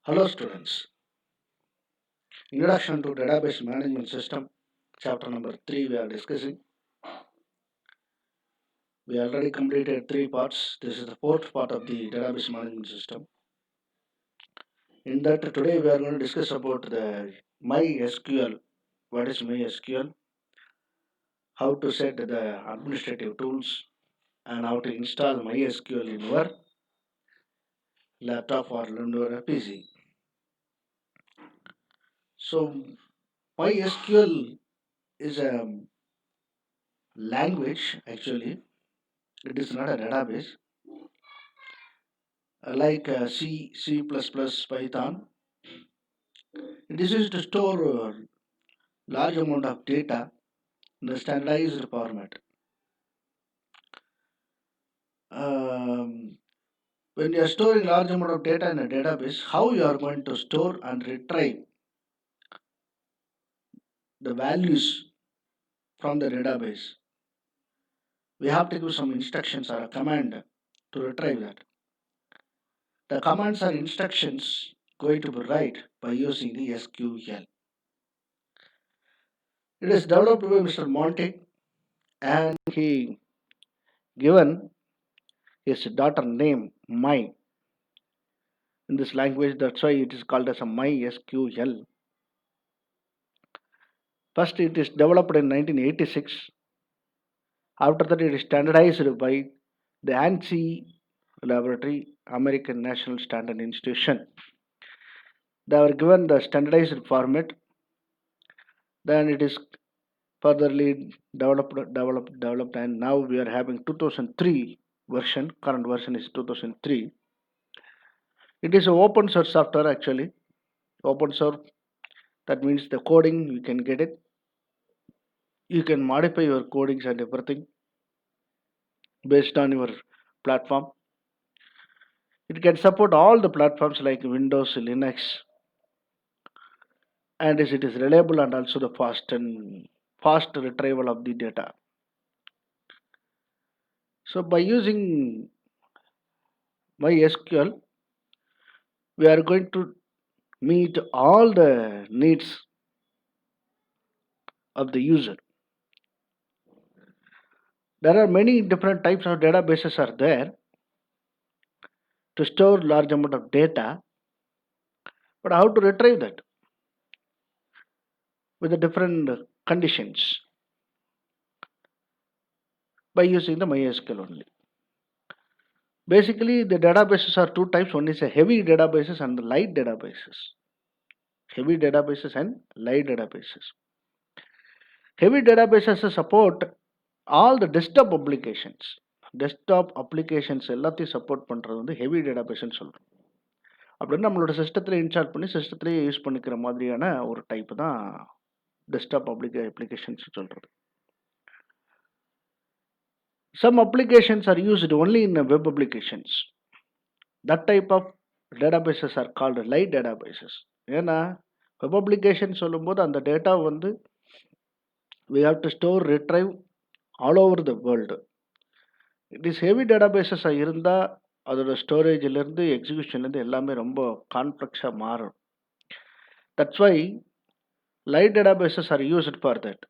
Hello students, Introduction to Database Management System, chapter number 3 we are discussing. We already completed 3 parts. This is the 4th part of the Database Management System. In that today we are going to discuss about the MySQL. What is MySQL? How to set the administrative tools and how to install MySQL in your laptop or in your PC. So MySQL is a language actually. It is not a database like C, C++, Python. It is used to store large amount of data in a standardized format. Um, when you are storing large amount of data in a database, how you are going to store and retrieve the values from the database? We have to give some instructions or a command to retrieve that. The commands or instructions going to be write by using the SQL. It is developed by Mr. Monte and he given his daughter name My in this language. That's why it is called as a MySQL. First, it is developed in 1986. After that, it is standardized by the ANSI Laboratory, American National Standard Institution. They were given the standardized format. Then it is furtherly developed, and now we are having 2003 version. Current version is 2003. It is an open source software actually. Open source, that means the coding you can get it. You can modify your codings and everything based on your platform. It can support all the platforms like Windows, Linux, and it is reliable and also the fast retrieval of the data. So by using MySQL, we are going to meet all the needs of the user. There are many different types of databases are there to store large amount of data, but how to retrieve that with the different conditions by using the MySQL only. Basically, the databases are two types. One is a heavy databases and the light databases. Heavy databases and light databases. Heavy databases support all the desktop applications. Desktop applications எல்லாத்தையும் support பண்ணுறது வந்து heavy டேட்டாபேஸ்ன்னு சொல்கிறோம். அப்படின்னு நம்மளோட சிஸ்டத்தில் install பண்ணி சிஸ்டத்துலேயே use பண்ணிக்கிற மாதிரியான ஒரு டைப் தான் டெஸ்க்டாப் அப்ளிகேஷன்ஸ் சொல்கிறது. Some applications are used only in web applications. That type of databases are called light databases. ஏன்னா வெப் அப்ளிகேஷன் சொல்லும்போது அந்த டேட்டா வந்து we have to store, retrieve all over the world. It is heavy databases இருந்தால் அதோட ஸ்டோரேஜிலேருந்து எக்ஸிக்யூஷன்லேருந்து எல்லாமே ரொம்ப காம்ப்ளெக்ஸாக மாறும். That's why light databases are used for that.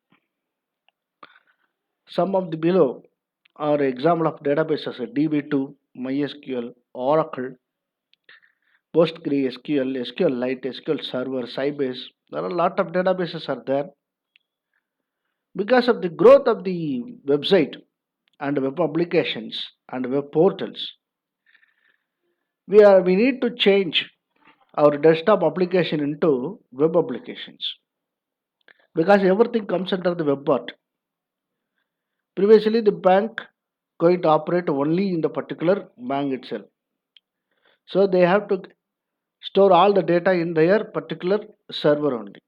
Some of the below are example of databases: DB2, MySQL, Oracle, PostgreSQL, SQLite, SQL Server, Sybase. There are a lot of databases are there. Because of the growth of the website and web applications and web portals, we need to change our desktop application into web applications because everything comes under the web part. Previously, the bank going to operate only in the particular bank itself. So they have to store all the data in their particular server only.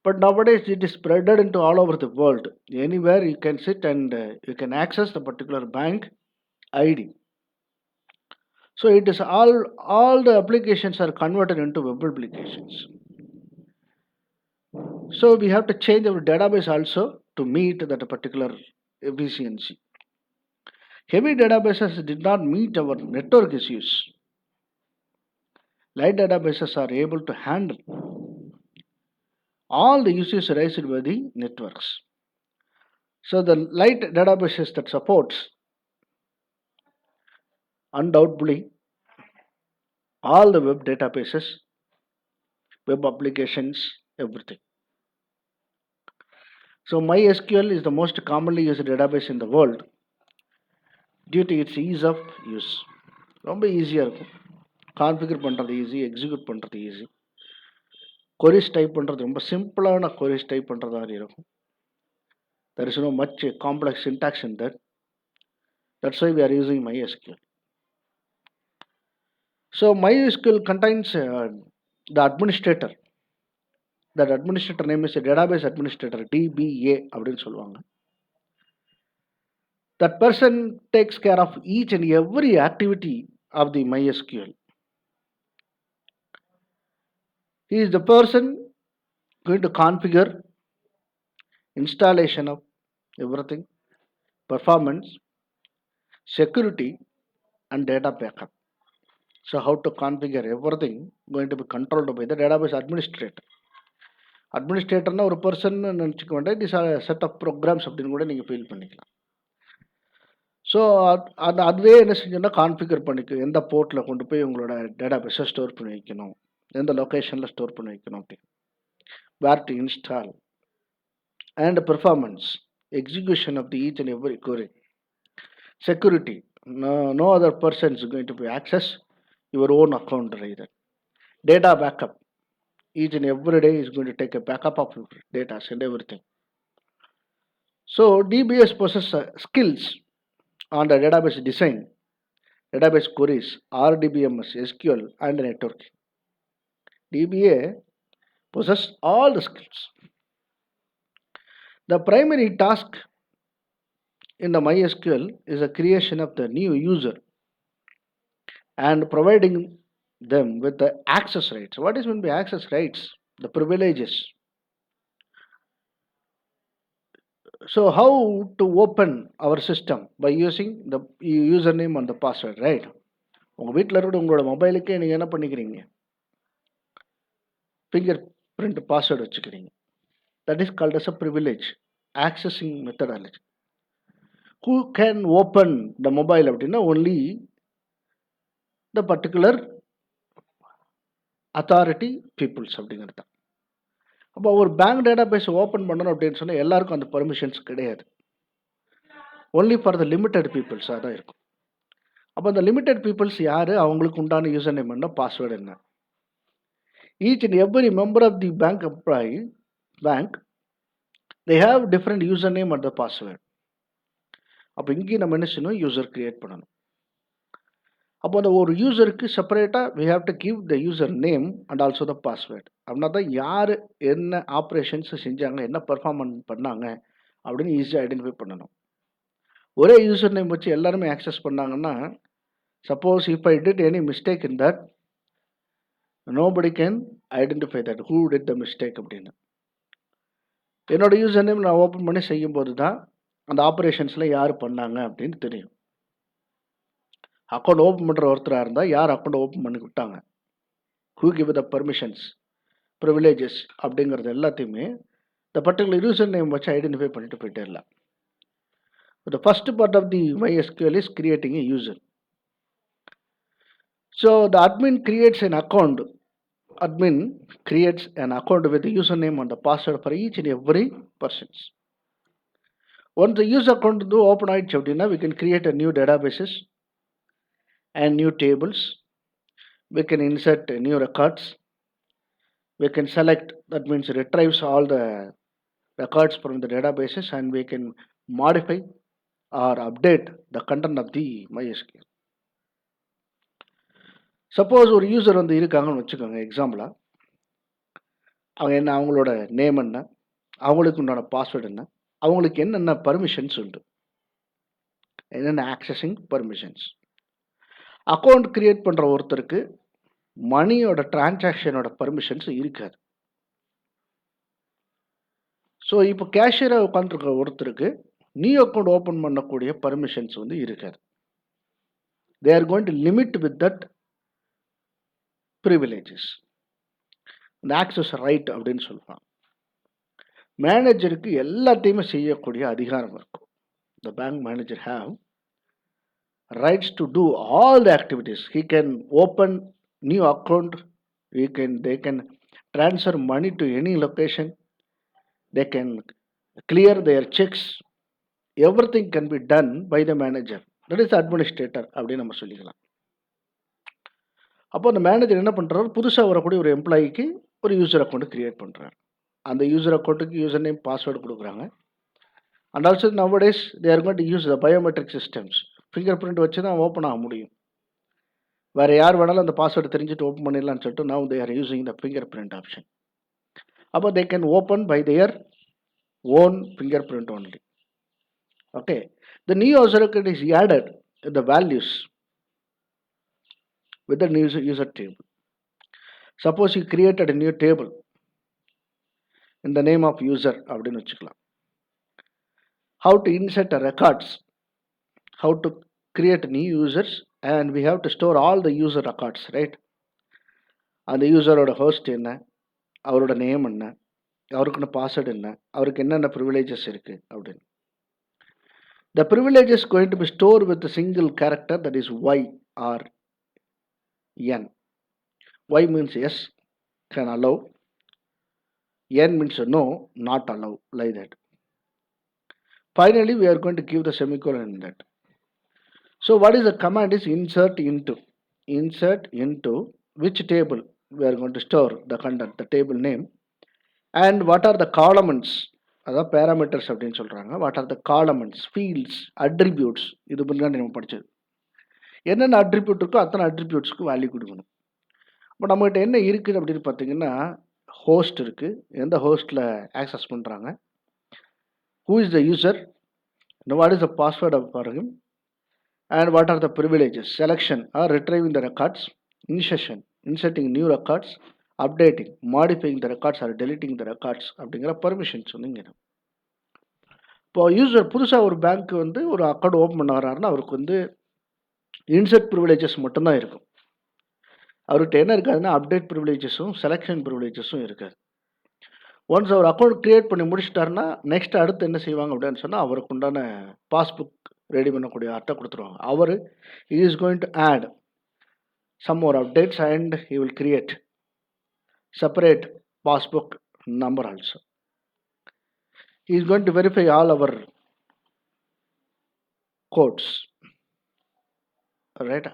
But nowadays it is spread into all over the world. Anywhere you can sit and you can access the particular bank ID. So it is all the applications are converted into web applications. So we have to change our database also to meet that particular efficiency. Heavy databases did not meet our network issues. Light databases are able to handle all the issues raised by the networks. So the light databases that supports undoubtedly all the web databases, web applications, everything. So MySQL is the most commonly used database in the world due to its ease of use. ரொம்ப ஈஸியாக இருக்கும், configure பண்ணுறது easy, execute பண்ணுறது easy, கொரிஸ் type பண்ணுறது ரொம்ப சிம்பிளான கொரிஸ் type பண்ணுறது மாதிரி இருக்கும். There is no much complex syntax in that. That's why we are using MySQL. So MySQL contains the administrator. That administrator name is a database administrator, DBA அப்படின்னு சொல்லுவாங்க. That person takes care of each and every activity of the MySQL. He is the person going to configure installation of everything, performance, security, and data backup. So how to configure everything going to be controlled by the database administrator. அட்மினிஸ்ட்ரேட்டர்னா ஒரு person நினச்சிக்க வேண்டாம், it is set of programs அப்படின்னு கூட நீங்கள் feel பண்ணிக்கலாம். So அதுவே என்ன செஞ்சோன்னா கான்ஃபிகர் பண்ணிக்கும், எந்த போர்ட்டில் கொண்டு போய் உங்களோட டேட்டாபேஸை ஸ்டோர் பண்ணி வைக்கணும், எந்த லொக்கேஷனில் ஸ்டோர் பண்ணி வைக்கணும் அப்படின்னு, where to install, and performance, execution of the each and every query, security, no other person is going to be access your own account either, data backup, each and every day is going to take a backup of your data and everything. So DBS possesses skills on the database design, database queries, RDBMS, SQL, and networking. DBA possesses all the skills. The primary task in the MySQL is the creation of the new user and providing them with the access rights. What is meant by access rights? The privileges. So how to open our system? By using the username and the password, right? உங்கள் வீட்டில் இருக்கிற உங்களோட மொபைலுக்கே நீங்கள் என்ன பண்ணிக்கிறீங்க, finger print password வச்சுக்கிறீங்க. That is called as a privilege, accessing methodology. Who can open the mobile அப்படின்னா only the particular authority peoples அப்படிங்கிறது. அப்போ ஒரு பேங்க் டேட்டாபேஸ் ஓப்பன் பண்ணணும் அப்படின்னு சொன்னால் எல்லாருக்கும் அந்த பர்மிஷன்ஸ் கிடையாது, ஒன்லி ஃபார் த லிமிட்டட் பீப்புள்ஸாக தான் இருக்கும். அப்போ அந்த லிமிட்டட் பீப்புள்ஸ் யார், அவங்களுக்கு உண்டான யூசர் நேம் என்ன, பாஸ்வேர்டு என்ன. Each and every member of the bank employee bank they have different user name and the password. அப்போ இங்கேயும் நம்ம என்ன செய்யணும், யூசர் கிரியேட் பண்ணணும். அப்போ அந்த ஒரு யூசருக்கு செப்பரேட்டாக we have to give the user name and also the password. அப்படின்னா தான் யார் என்ன ஆப்ரேஷன்ஸ் செஞ்சாங்க, என்ன பெர்ஃபார்மன்ஸ் பண்ணாங்க அப்படின்னு ஈஸியாக ஐடென்டிஃபை பண்ணணும். ஒரே யூசர் நேம் வச்சு எல்லாருமே ஆக்சஸ் பண்ணாங்கன்னா, suppose if I did any mistake in that, nobody can identify that who did the mistake அப்படின்னு. என்னோட யூசர் நேம் நான் ஓப்பன் பண்ணி செய்யும்போது தான் அந்த ஆப்ரேஷன்ஸில் யார் பண்ணாங்க அப்படின்னு தெரியும். அக்கௌண்ட் ஓப்பன் பண்ணுற ஒருத்தராக இருந்தால் யார் அக்கௌண்ட் ஓப்பன் பண்ணி விட்டாங்க, who give the permissions, privileges அப்படிங்கிறது எல்லாத்தையுமே த பர்டிகுலர் யூசர் நேம் வச்சு ஐடென்டிஃபை பண்ணிட்டு போயிட்டே இல்லை. The first part of the MySQL is creating a user. So the admin creates an account with the username and the password for each and every persons. Once the user account do open ஆயிடுச்சு அப்படின்னா, we can create a new databases and new tables, we can insert new records, we can select, that means retrieves all the records from the databases, and we can modify or update the content of the MySQL. Suppose ஒரு user வந்து இருக்காங்கன்னு வச்சுக்கோங்க, எக்ஸாம்பிளாக அவங்க என்ன, அவங்களோட name என்ன, அவங்களுக்கு உண்டான பாஸ்வேர்டு என்ன, அவங்களுக்கு என்னென்ன பர்மிஷன்ஸ் உண்டு, என்னென்ன ஆக்சஸிங் பர்மிஷன்ஸ். அக்கௌண்ட் கிரியேட் பண்ணுற ஒருத்தருக்கு மணியோட டிரான்சாக்ஷனோட பர்மிஷன்ஸ் இருக்காது. ஸோ இப்போ கேஷியராக உட்காந்துருக்க ஒருத்தருக்கு நியூ அக்கௌண்ட் ஓப்பன் பண்ணக்கூடிய பர்மிஷன்ஸ் இருக்காது. They are going to limit with that privileges, இந்த ஆக்சஸ் ரைட் அப்படின்னு சொல்லுவாங்க. மேனேஜருக்கு எல்லாத்தையுமே செய்யக்கூடிய அதிகாரம் இருக்கும். The bank manager have rights to do all the activities. He can open new account. They can transfer money to any location. They can clear their checks. Everything can be done by the manager. That is the administrator அப்படின்னு நம்ம சொல்லிக்கலாம். அப்போ அந்த manager என்ன பண்ணுறாரு, புதுசாக வரக்கூடிய ஒரு எம்ப்ளாயிக்கு ஒரு யூசர் அக்கௌண்ட் கிரியேட் பண்ணுறாரு. அந்த யூசர் அக்கௌண்ட்டுக்கு யூசர் நேம் பாஸ்வேர்டு கொடுக்குறாங்க. And also nowadays they are going to use the biometric systems. Finger print வச்சு தான் ஓப்பன் ஆக முடியும். வேறு யார் வேணாலும் அந்த பாஸ்வேர்டு தெரிஞ்சுட்டு ஓப்பன் பண்ணிடலான்னு சொல்லிட்டு now they are using the fingerprint option. அப்போ they can open by their own fingerprint only. Okay, the new user account is added the values with the new user table. Suppose you created a new table in the name of user அப்படின்னு வச்சுக்கலாம். How to insert records, how to create new users, and we have to store all the user records, right? அந்த யூசரோட host என்ன, அவரோட name என்ன, அவருக்குன்னு password என்ன, அவருக்கு என்னென்ன ப்ரிவிலேஜஸ் இருக்கு அப்படின்னு. The privilege is going to be stored with a single character, that is Y or N. Y means yes, can allow. N means no, not allow, like that. Finally, we are going to give the semicolon in that. So what is the command is insert into. Insert into which table we are going to store the content, the table name, and what are the columns, அதாவது parameters அப்படின்னு சொல்கிறாங்க. What are the columns, fields, attributes, இது முன்னாடி நம்ம படித்தது. என்னென்ன attribute இருக்கோ அத்தனை அட்ரிபியூட்ஸ்க்கு வேல்யூ கொடுக்கணும். இப்போ நம்மகிட்ட என்ன இருக்குது அப்படின்னு பார்த்தீங்கன்னா, ஹோஸ்ட் இருக்குது. எந்த ஹோஸ்ட்டில் ஆக்சஸ் பண்ணுறாங்க, who is the user, what is the password for him, and what are the privileges, selection or retrieving the records, inserting new records, updating, modifying the records or deleting the records அப்படிங்கிற permissions வந்து இங்கே. இப்போ user புதுசாக ஒரு bank வந்து ஒரு account open பண்ண வர்றாருன்னா அவருக்கு வந்து இன்சர்ட் ப்ரிவிலேஜஸ் மட்டும்தான் இருக்கும். அவர்கிட்ட என்ன இருக்காதுன்னா அப்டேட் ப்ரிவிலேஜஸும் செலெக்ஷன் ப்ரிவிலேஜஸும் இருக்காது. ஒன்ஸ் அவர் அக்கௌண்ட் க்ரியேட் பண்ணி முடிச்சிட்டாருன்னா நெக்ஸ்ட் அடுத்து என்ன செய்வாங்க அப்படின்னு சொன்னால் அவருக்கு உண்டான பாஸ்புக் ரெடி பண்ணக்கூடிய அட்டை கொடுத்துருவாங்க. அவர் is going to add some more updates and he will create separate passbook number also. He is going to verify all our codes, ரைட்டா.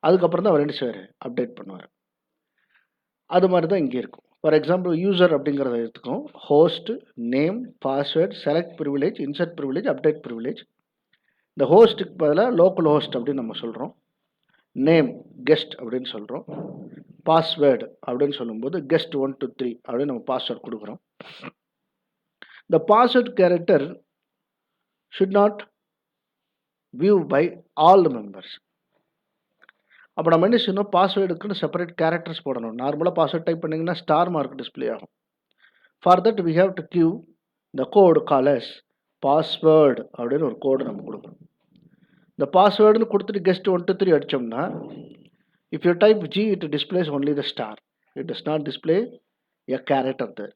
அதுக்கப்புறம் தான் அவர் என்ன செய்வார், அப்டேட் பண்ணுவார். அது மாதிரி தான் இங்கே இருக்கும். ஃபார் எக்ஸாம்பிள் யூசர் அப்படிங்கிறத எடுத்துக்கும். Host, name, password, select privilege, insert privilege, update privilege. இந்த ஹோஸ்ட்டுக்கு பதிலாக லோக்கல் ஹோஸ்ட் அப்படின்னு நம்ம சொல்கிறோம். நேம் கெஸ்ட் அப்படின்னு சொல்கிறோம். பாஸ்வேர்டு அப்படின்னு சொல்லும்போது கெஸ்ட் 1 2 3 அப்படின்னு நம்ம பாஸ்வேர்ட் கொடுக்குறோம். இந்த password character should not view by all the members. அப்போ நம்ம என்ன செய்யணும், பாஸ்வேர்டுக்குன்னு செப்பரேட் கேரக்டர்ஸ் போடணும். நார்மலாக பாஸ்வேர்ட் டைப் பண்ணிங்கன்னா ஸ்டார் மார்க் டிஸ்பிளே ஆகும். For that we have to give the code callers password அப்படின்னு ஒரு கோடு நம்ம கொடுக்கணும். இந்த பாஸ்வேர்டுன்னு கொடுத்துட்டு கெஸ்ட் 1 2 3 அடித்தோம்னா if you type G it displays only the star. It does not display a character there.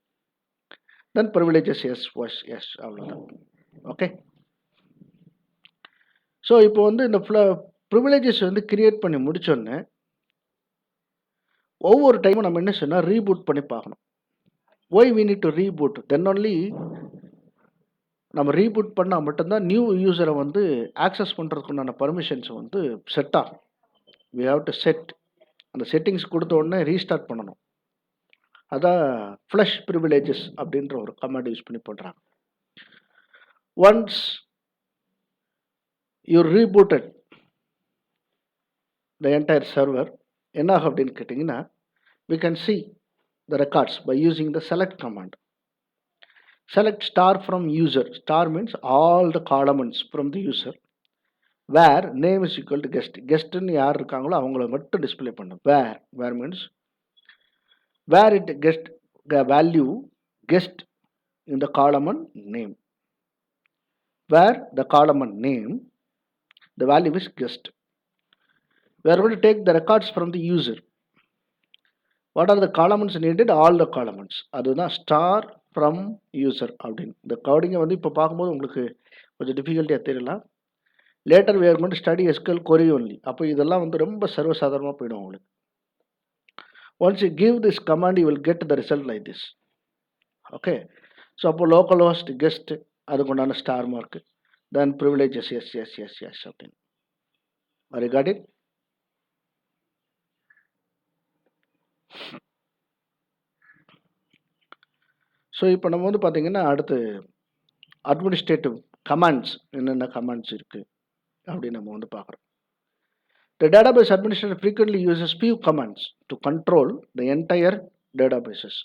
Then privileges yes அவ்வளோதான். Okay, so இப்போ வந்து இந்த ப்ரிவிலேஜஸ் வந்து கிரியேட் பண்ணி முடிச்சோடனே ஒவ்வொரு டைமும் நம்ம என்ன சொன்னால் ரீபூட் பண்ணி பார்க்கணும். Why we need to reboot, then only நம்ம ரீபூட் பண்ணால் மட்டும்தான் நியூ யூசரை வந்து ஆக்சஸ் பண்ணுறதுக்குண்டான பர்மிஷன்ஸ் வந்து செட் ஆகும். வி ஹாவ் டு செட், அந்த செட்டிங்ஸ் கொடுத்த உடனே ரீஸ்டார்ட் பண்ணணும். அதான் ஃப்ளஷ் ப்ரிவிலேஜஸ் அப்படின்ற ஒரு கமாண்ட் யூஸ் பண்ணி பண்ணுறாங்க. Once you rebooted the entire server, என்ன ஆகும் அப்படின்னு கேட்டிங்கன்னா, we can see the records by using the select command. Select star from user. Star means all the columns from the user where name is equal to guest. Guestன்னு யார் இருக்காங்களோ அவங்கள மட்டும் display பண்ணும். where means where it guest value guest in the column name. Where the column name the value is guest. We are going to take the records from the user. What are the columns needed? All the columns. அதுதான் star from user அப்படின்னு. இந்த கோடிங்கை வந்து இப்போ பார்க்கும்போது உங்களுக்கு கொஞ்சம் டிஃபிகல்ட்டியாக தெரியலாம். Later we are going to study SQL query only. அப்போ இதெல்லாம் வந்து ரொம்ப சர்வசாதாரணமாக போயிடும் உங்களுக்கு. Once you give this command you will get the result like this. Okay, so அப்போ லோக்கல் ஹோஸ்ட் கெஸ்ட் அதுக்கு உண்டான star mark, then privileges yes yes yes yes அப்படின்னு. I got it? ஸோ இப்போ நம்ம வந்து பார்த்தீங்கன்னா அடுத்து அட்மினிஸ்ட்ரேட்டிவ் கமாண்ட்ஸ் என்னென்ன கமாண்ட்ஸ் இருக்குது அப்படின்னு நம்ம வந்து பார்க்குறோம். The database administrator frequently uses few commands to control the entire databases.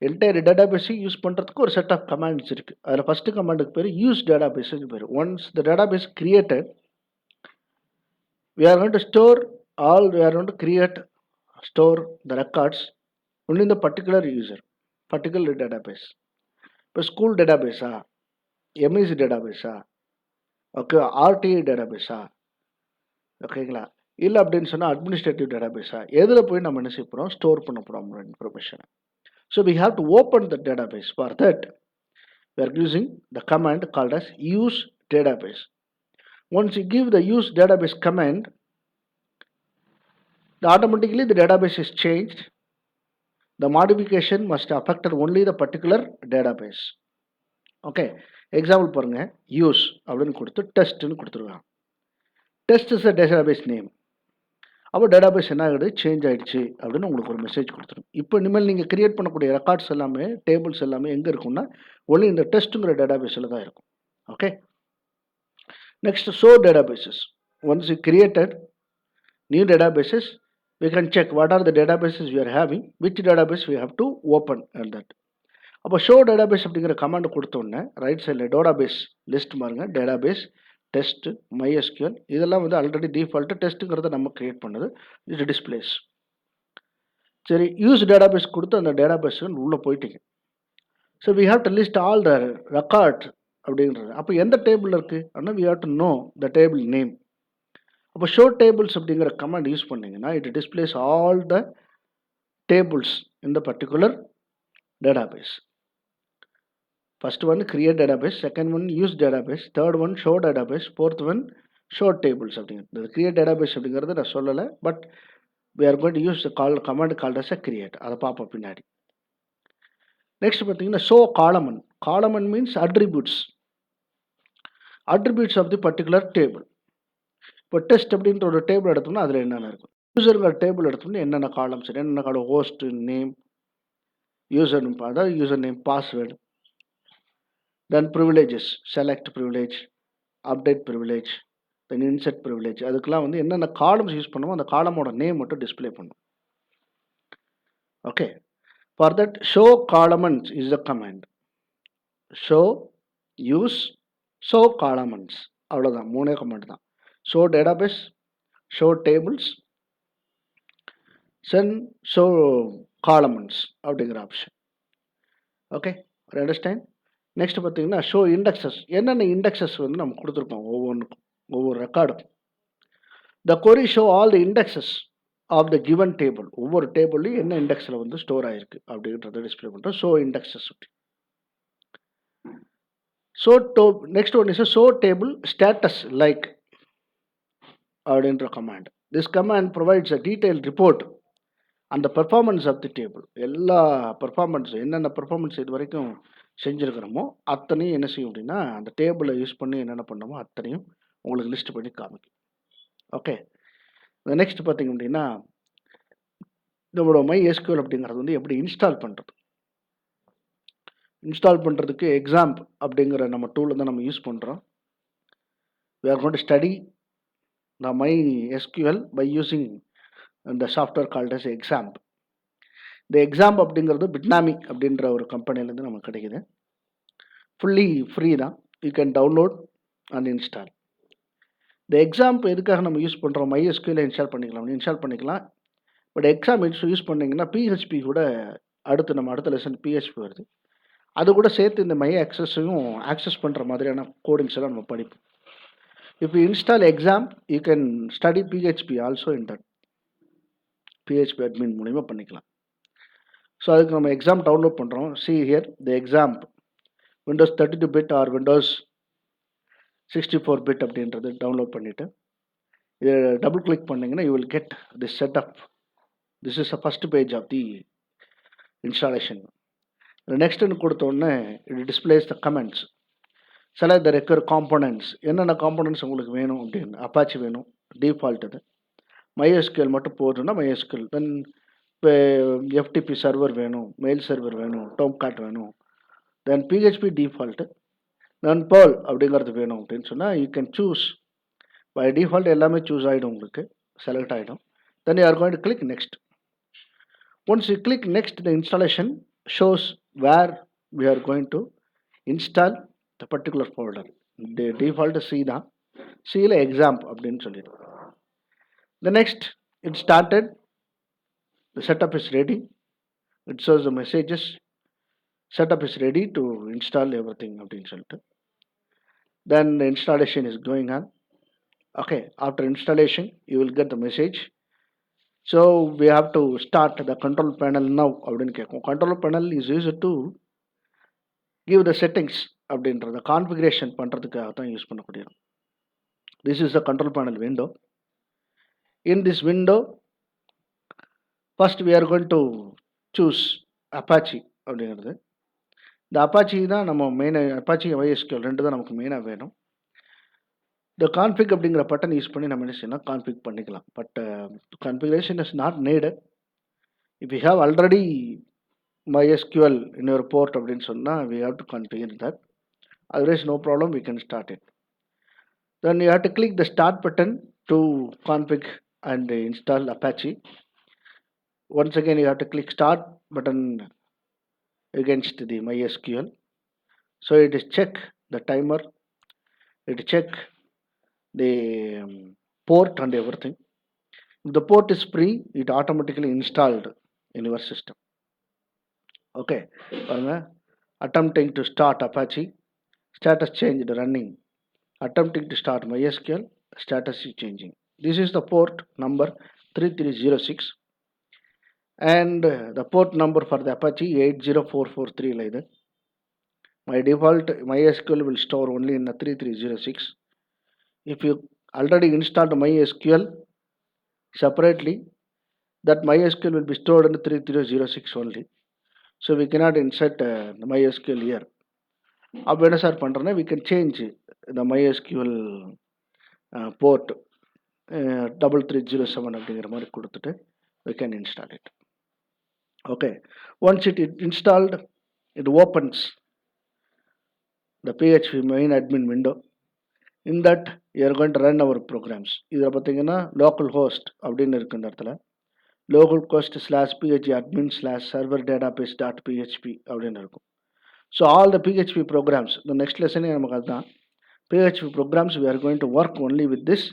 Entire டேட்டாபேஸை யூஸ் பண்ணுறதுக்கு ஒரு செட் ஆஃப் கமாண்ட்ஸ் இருக்குது. அதில் ஃபஸ்ட்டு கமாண்டுக்கு பேர் யூஸ் டேட்டாபேஸ்னு பேர். Once the database created we are going to store we are going to store the records only in the particular user, particular database. இப்போ school டேட்டாபேஸா, MEC டேட்டாபேஸா, okay, RTI டேட்டாபேஸா, ஓகேங்களா, இல்லை அப்படின்னு சொன்னால் administrative டேட்டாபேஸா, எதில் போய் நம்ம என்ன செய்ய போகிறோம், ஸ்டோர் பண்ண போகிறோம் இன்ஃபர்மேஷனை. So we have to open the database. For that we are using the command called as use database. Once you give the use database command, automatically the database is changed. The modification must affect only the particular database. Okay, example பாருங்க, use அப்படின்னு கொடுத்து டெஸ்ட்னு கொடுத்துருக்காங்க. Test is a database name. அப்போ database என்ன ஆகிடுது, change ஆகிடுச்சு அப்படின்னு உங்களுக்கு ஒரு மெசேஜ் கொடுத்துரும். இப்போ இனிமேல் நீங்கள் கிரியேட் பண்ணக்கூடிய ரெக்கார்ட்ஸ் எல்லாமே, டேபிள்ஸ் எல்லாமே எங்கே இருக்கும்னா ஒன்லி இந்த டெஸ்ட்டுங்கிற டேட்டாபேஸில் தான் இருக்கும். Okay, next show databases. Once you created new databases we can check what are the databases we are having, which database we have to open and that. அப்போ ஷோ டேட்டாபேஸ் அப்படிங்கிற command கொடுத்தோன்னே right சைடில் database list பாருங்க, database, test, MySQL இதெல்லாம் வந்து already default டெஸ்ட்டுங்கிறத நம்ம create பண்ணது, இது டிஸ்பிளேஸ். சரி, யூஸ் டேட்டாபேஸ் கொடுத்து அந்த டேட்டாபேஸ் உள்ளே போயிட்டீங்க. So we have to list all the record அப்படின்றது. அப்போ எந்த டேபிள் இருக்குது ஆனால் we have to know the table name. அப்போ ஷோ டேபிள்ஸ் அப்படிங்கிற கமாண்ட் யூஸ் பண்ணிங்கன்னா it displays all the tables in the particular database. First one create database, second one use database, third one show database, fourth one show tables அப்படிங்கிறது. Create database அப்படிங்கிறது நான் சொல்லலை, but we are going to use the command called as a create. அதை பார்ப்போம் பின்னாடி. Next பார்த்தீங்கன்னா show column. Column means attributes, attributes of the particular table. இப்போ test அப்படின்ற ஒரு டேபிள் எடுத்தோம்னா அதில் என்னென்ன இருக்கும், யூசருங்கிற டேபிள் எடுத்தோம்னா என்னென்ன காலம்ஸ், என்னென்ன column, host name, user name, அதாவது user name, password, then privileges, select privilege, update privilege, then insert privilege. அதுக்கெல்லாம் வந்து என்னென்ன காலம்ஸ் யூஸ் பண்ணுமோ அந்த காலமோட நேம் மட்டும் டிஸ்பிளே பண்ணும். Okay, for that show columns is the command. Show, use, show columns, அவ்வளோதான், மூணே கமாண்ட் தான். Show database, show tables, then show columns அப்படிங்கிற ஆப்ஷன். Okay, understand. நெக்ஸ்ட் பார்த்தீங்கன்னா ஷோ இண்டெக்ஸஸ். என்னென்ன இண்டெக்ஸஸ் வந்து நம்ம கொடுத்துருக்கோம் ஒவ்வொன்றுக்கும், ஒவ்வொரு ரெக்கார்டுக்கும். The query show all the indexes of the given table. ஒவ்வொரு டேபிள்லையும் என்ன இண்டெக்ஸில் வந்து ஸ்டோர் ஆகிருக்கு அப்படின்றத டிஸ்பிளே பண்ணுறோம். Show indexes. So next one is show table status like அப்படின்ற command. This command provides a detail report அந்த பெர்ஃபார்மன்ஸ் ஆஃப் தி டேபிள். எல்லா பெர்ஃபார்மன்ஸ், என்னென்ன பெர்ஃபார்மன்ஸ் இது வரைக்கும் செஞ்சுருக்கிறோமோ அத்தனையும் என்ன செய்யும் அப்படின்னா அந்த டேபிளை யூஸ் பண்ணி என்னென்ன பண்ணோமோ அத்தனையும் உங்களுக்கு லிஸ்ட் பண்ணி காமிக்கும். ஓகே, நெக்ஸ்ட் பார்த்தீங்க அப்படின்னா இதோட MySQL அப்படிங்கிறது வந்து எப்படி இன்ஸ்டால் பண்ணுறது. இன்ஸ்டால் பண்ணுறதுக்கு எக்ஸாம்ப் அப்படிங்கிற நம்ம டூலை தான் நம்ம யூஸ் பண்ணுறோம். we are going to study the MySQL by using the software called as examp. இந்த எக்ஸாம்ப் அப்படிங்கிறது பிட்னாமி அப்படின்ற ஒரு கம்பெனிலேருந்து நமக்கு கிடைக்குது. ஃபுல்லி ஃப்ரீ தான், you can download and install. இந்த எக்ஸாம்ப் எதுக்காக நம்ம யூஸ் பண்ணுறோம், MySQL இன்ஸ்டால் பண்ணிக்கலாம். பட் எக்ஸாம் யூஸ் பண்ணிங்கன்னா PHP கூட அடுத்த லெசன் PHP வருது, அது கூட சேர்த்து இந்த MyAccessையும் ஆக்சஸ் பண்ணுற மாதிரியான கோடிங்ஸ் எல்லாம் நம்ம படிப்போம். If you install exam, you can study PHP also in that. PHP admin மூலிமா பண்ணிக்கலாம். ஸோ அதுக்கு நம்ம எக்ஸாம் டவுன்லோட் பண்ணுறோம். see here the exam Windows 32 bit or Windows 64 bit அப்படின்றது டவுன்லோட் பண்ணிவிட்டு இதை டபுள் கிளிக் பண்ணிங்கன்னா you will get this setup. This is the first page of the installation. நெக்ஸ்ட்டுன்னு கொடுத்தோடனே it displays the comments. select the required components. என்னென்ன components உங்களுக்கு வேணும் அப்படின்னு. Apache வேணும், டிஃபால்ட் அது. MySQL மட்டும் போதுன்னா MySQL. தென் இப்போ FTP சர்வர் வேணும், மெயில் சர்வர் வேணும், டோம்காட் வேணும். Then PHP default, then Perl அப்படிங்கிறது வேணும் அப்படின்னு சொன்னால் you can choose. By default எல்லாமே சூஸ் ஆகிடும், உங்களுக்கு செலக்ட் ஆகிடும். Then you are going to click next. Once you click next the installation shows where we are going to install the particular folder. Default C தான். சியில் exam அப்படின்னு சொல்லிடுவோம். The next, it started, the setup is ready. It shows the messages, setup is ready to install everything அப்படின்னு சொல்லிட்டு. Then the installation is going on. Okay, after installation you will get the message. So we have to start the control panel now அப்படின்னு கேட்கும். Control panel is used to give the settings அப்படின்றத configuration பண்ணுறதுக்காக தான் use பண்ணக்கூடியது. This is the control panel window. In this window, first we are going to choose Apache அப்படிங்கிறது. இந்த Apache தான் நம்ம மெயினாக, அப்பாச்சி MySQL ரெண்டு தான் நமக்கு மெயினாக வேணும். இந்த கான்ஃபிக் அப்படிங்கிற பட்டன் யூஸ் பண்ணி நம்ம என்ன செய்யலாம், கான்ஃபிக் பண்ணிக்கலாம். But configuration is not needed. If you have already MySQL in your port அப்படின்னு சொன்னால் we have to configure that. Otherwise no problem, we can start it. Then you have to click the start button to config and install Apache. Once again you have to click start button against the MySQL. So it is check the timer, it check the port and everything. If the port is free, it automatically installed in your system. Okay, attempting to start Apache, status changed running. Attempting to start MySQL, status is changing. This is the port number 3306 and the port number for the Apache 80443 like that. My default MySQL will store only in the 3306. If you already installed MySQL separately, that MySQL will be stored in the 3306 only. So we cannot insert the MySQL here. அப்போ என்ன sir பண்ணுறேன்னா we can change the MySQL port 3307 அப்படிங்கிற மாதிரி கொடுத்துட்டு we can install it. Okay, once it is installed, it opens the PHP main admin window. In that you are going to run our programs. இதில் பார்த்தீங்கன்னா local host அப்படின்னு இருக்கு இந்த இடத்துல. localhost /php admin /server database.php அப்படின்னு இருக்கும். So all the PHP programs, the next lesson நமக்கு அதுதான். PHP programs we are going to work only with this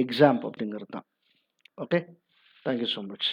exam அப்படிங்கிறது தான். Okay, thank you so much.